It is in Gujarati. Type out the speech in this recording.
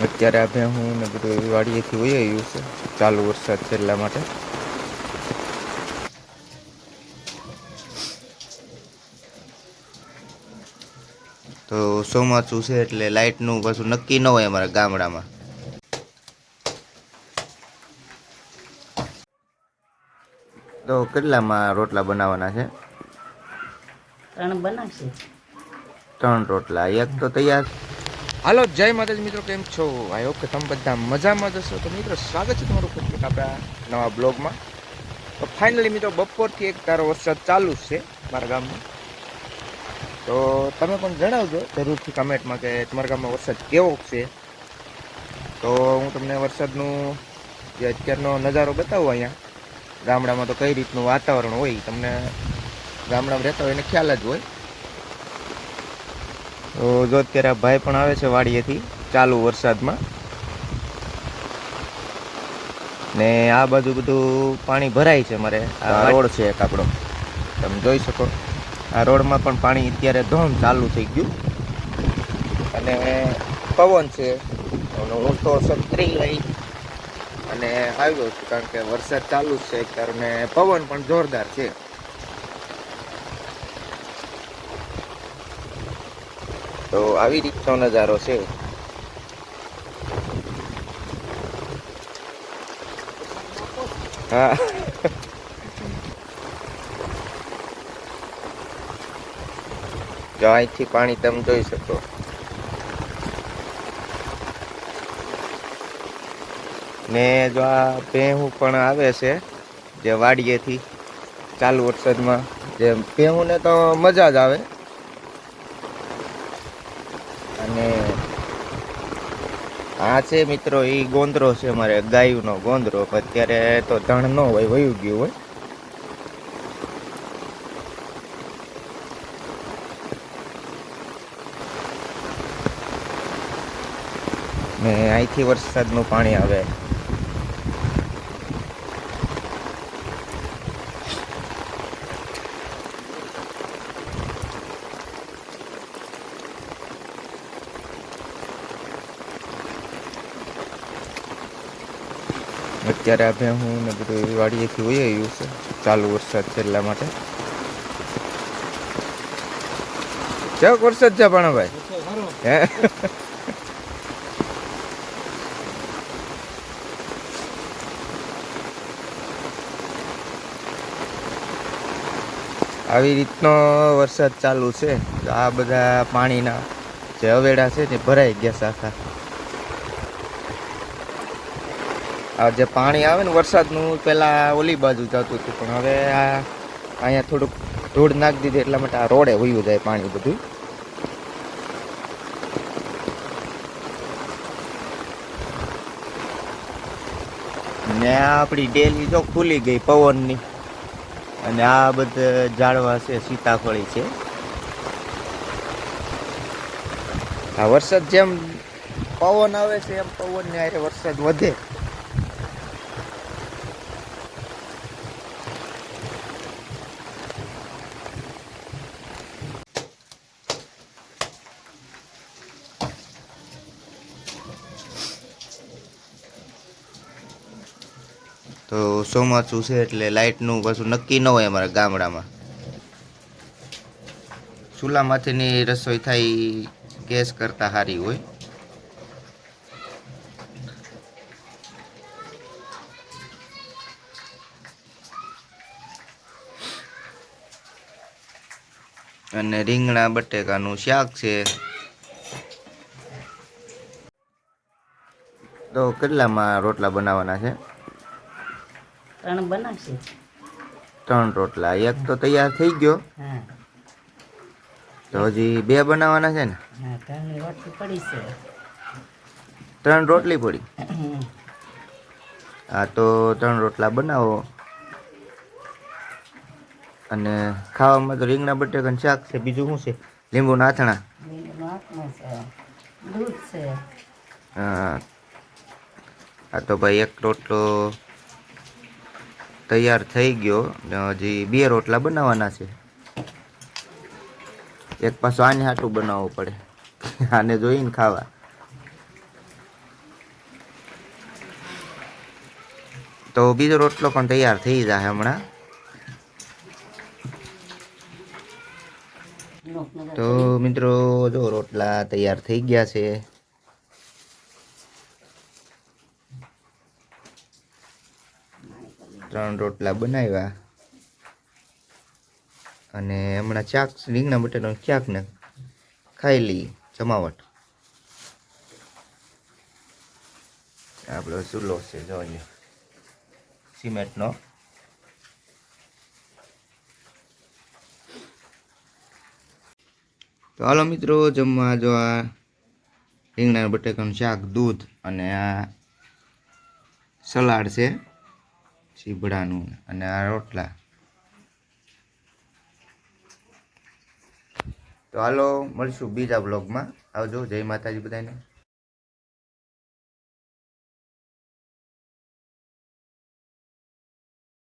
અત્યારે આપણે હું ને બધું વાડીએથી વહી આવ્યું છે, ચાલુ વરસાદ છે એટલા માટે. તો ચોમાસું છે એટલે લાઇટનું પાછું નક્કી ન હોય અમારા ગામડામાં. તો કેટલામાં રોટલા બનાવવાના છે? 3 બનાવશે. 3 રોટલા, એક તો તૈયાર. હાલો, જય માતાજી મિત્રો, કેમ છો? આઈ હોપ કે તમે બધા મજામાં જ હશો. તો મિત્રો, સ્વાગત છે તમારું કેટલીક આપણા નવા બ્લોગમાં. તો ફાઇનલી મિત્રો, બપોરથી એક ધારો વરસાદ ચાલુ જ છે મારા ગામમાં. તો તમે પણ જણાવજો જરૂરથી કમેન્ટમાં કે તમારા ગામમાં વરસાદ કેવો છે. તો હું તમને વરસાદનું જે અત્યારનો નજારો બતાવું અહીંયા ગામડામાં. તો કઈ રીતનું વાતાવરણ હોય તમને ગામડામાં રહેતા હોય એને ખ્યાલ જ હોય. તો જો અત્યારે આ ભાઈ પણ આવે છે વાડીએથી ચાલુ વરસાદમાં, ને આ બાજુ બધું પાણી ભરાય છે. મારે આ રોડ છે એક આપણો, તમે જોઈ શકો. આ રોડમાં પણ પાણી અત્યારે ધોમ ચાલુ થઈ ગયું, અને પવન છે. હું તો છત્રી લઈ અને આવ્યો છું, કારણ કે વરસાદ ચાલુ જ છે કારણે પવન પણ જોરદાર છે. તો આવી રીતનો નજારો છે. હા, જો અહીંથી પાણી તમે જોઈ શકો. ને જો આ ભેહું પણ આવે છે જે વાડીએથી ચાલુ વરસાદમાં. જે ભેહુંને તો મજા જ આવે. અને આ છે મિત્રો, એ ગોંદરો છે મારે ગાયનો ગોંદરો. અત્યારે તો ધણ ન હોય, વયું ગયું હોય. ને અહીંથી વરસાદનું પાણી આવે. અત્યારે આપણે હું ને બધું વાડીએથી વહી આવ્યું છે, ચાલુ વરસાદ છે એટલા માટે. કેવો વરસાદ છે ભાણાભાઈ? હે, આવી રીતનો વરસાદ ચાલુ છે. આ બધા પાણીના જે અવેડા છે તે ભરાઈ ગયા છે આખા. આ જે પાણી આવે ને વરસાદનું, પેલા ઓલી બાજુ જતું હતું, પણ હવે આ અહીંયા થોડુંક ધૂળ નાખી દીધી એટલા માટે આ રોડે વયું જાય પાણી બધું. ને આ આપણી ડેલી જો ખુલી ગઈ પવનની, અને આ બધા ઝાડવા છે, સીતાફળી છે. આ વરસાદ જેમ પવન આવે છે એમ પવનને હારે વરસાદ વધે. તો ચોમાસું છે એટલે લાઇટનું પાછું નક્કી ન હોય અમારા ગામડામાં. ચૂલામાંથીની રસોઈ થાય ગેસ કરતાં સારી હોય. અને રીંગણા બટેકાનું શાક છે. તો કેટલામાં રોટલા બનાવવાના છે? 3 બનાવશે. 3 રોટલા, એક તો તૈયાર થઈ ગયો. હા, તો હજી 2 બનાવવાના છે ને? હા, 3 રોટલી પડી છે. 3 રોટલી પડી. હા, તો 3 રોટલા બનાવો. અને ખાવામાં તો રીંગણા બટેકાનું શાક છે. બીજું શું છે? લીંબુ નાથણા. દૂધ છે. હા, આ તો ભાઈ એક રોટલો તૈયાર થઈ ગયો. હજી 2 રોટલા બનાવવાના છે. એક પાછો આને હાટું બનાવવો પડે, આને જોઈને ખાવા. તો બીજો રોટલો પણ તૈયાર થઈ જાય હમણાં. તો મિત્રો જો રોટલા તૈયાર થઈ ગયા છે. ત્રણ રોટલા બનાવ્યા અને હમણાં શાક રીંગણા બટાટાનું શાક ને ખાઈ લઈ જમાવટ. આપણો ચૂલો છે જોઈ સિમેન્ટનો. તો હાલો મિત્રો જમવા. જો આ રીંગણા બટાકાનું શાક, દૂધ અને આ સલાડ છે સીભડાનું અને આ રોટલા. તો હાલો મળશું બીજા બ્લોગમાં. આવજો. જય માતાજી બધાને.